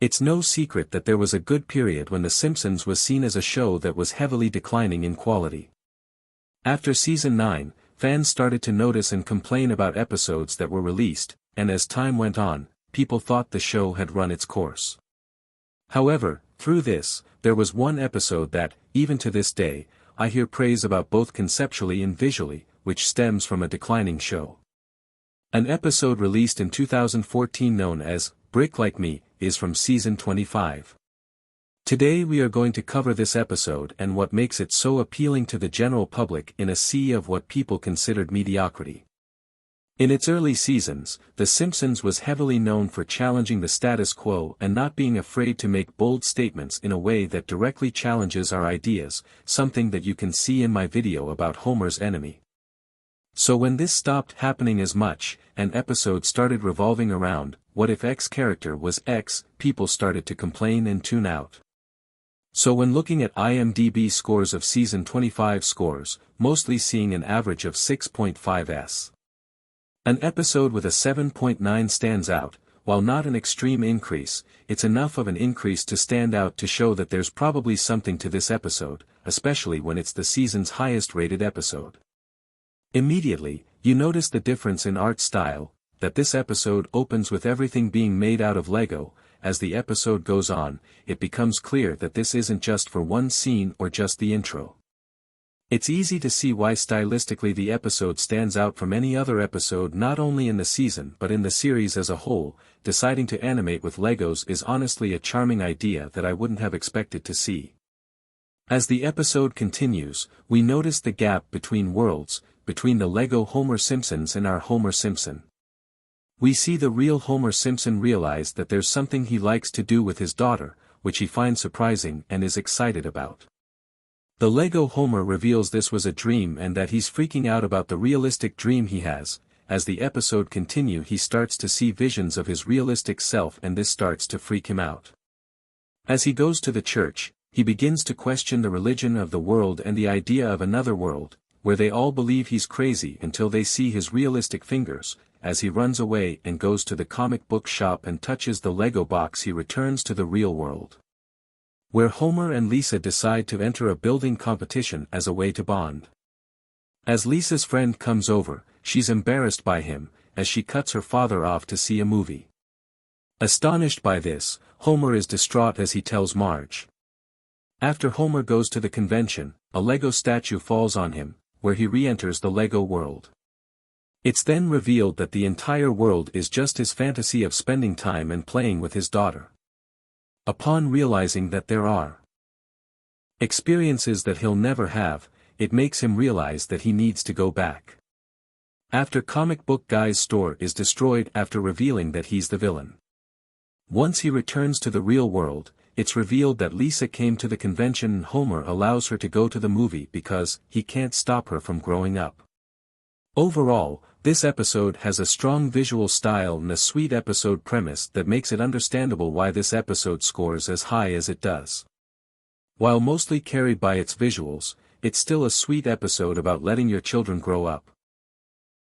It's no secret that there was a good period when The Simpsons was seen as a show that was heavily declining in quality. After season 9, fans started to notice and complain about episodes that were released, and as time went on, people thought the show had run its course. However, through this, there was one episode that, even to this day, I hear praise about both conceptually and visually, which stems from a declining show. An episode released in 2014 known as Brick Like Me is from season 25. Today we are going to cover this episode and what makes it so appealing to the general public in a sea of what people considered mediocrity. In its early seasons, The Simpsons was heavily known for challenging the status quo and not being afraid to make bold statements in a way that directly challenges our ideas, something that you can see in my video about Homer's enemy. So when this stopped happening as much, an episode started revolving around, what if X character was X, people started to complain and tune out. So when looking at IMDb scores of season 25 scores, mostly seeing an average of 6.5s. An episode with a 7.9 stands out, while not an extreme increase, it's enough of an increase to stand out to show that there's probably something to this episode, especially when it's the season's highest rated episode. Immediately, you notice the difference in art style, that this episode opens with everything being made out of Lego. As the episode goes on, it becomes clear that this isn't just for one scene or just the intro. It's easy to see why stylistically the episode stands out from any other episode not only in the season but in the series as a whole. Deciding to animate with Legos is honestly a charming idea that I wouldn't have expected to see. As the episode continues, we notice the gap between worlds, between the Lego Homer Simpsons and our Homer Simpson. We see the real Homer Simpson realize that there's something he likes to do with his daughter, which he finds surprising and is excited about. The Lego Homer reveals this was a dream and that he's freaking out about the realistic dream he has. As the episode continues, he starts to see visions of his realistic self and this starts to freak him out. As he goes to the church, he begins to question the religion of the world and the idea of another world, where they all believe he's crazy until they see his realistic fingers. As he runs away and goes to the comic book shop and touches the Lego box, he returns to the real world, where Homer and Lisa decide to enter a building competition as a way to bond. As Lisa's friend comes over, she's embarrassed by him, as she cuts her father off to see a movie. Astonished by this, Homer is distraught as he tells Marge. After Homer goes to the convention, a Lego statue falls on him, where he re-enters the Lego world. It's then revealed that the entire world is just his fantasy of spending time and playing with his daughter. Upon realizing that there are experiences that he'll never have, it makes him realize that he needs to go back. After Comic Book Guy's store is destroyed after revealing that he's the villain. Once he returns to the real world, it's revealed that Lisa came to the convention and Homer allows her to go to the movie because he can't stop her from growing up. Overall, this episode has a strong visual style and a sweet episode premise that makes it understandable why this episode scores as high as it does. While mostly carried by its visuals, it's still a sweet episode about letting your children grow up.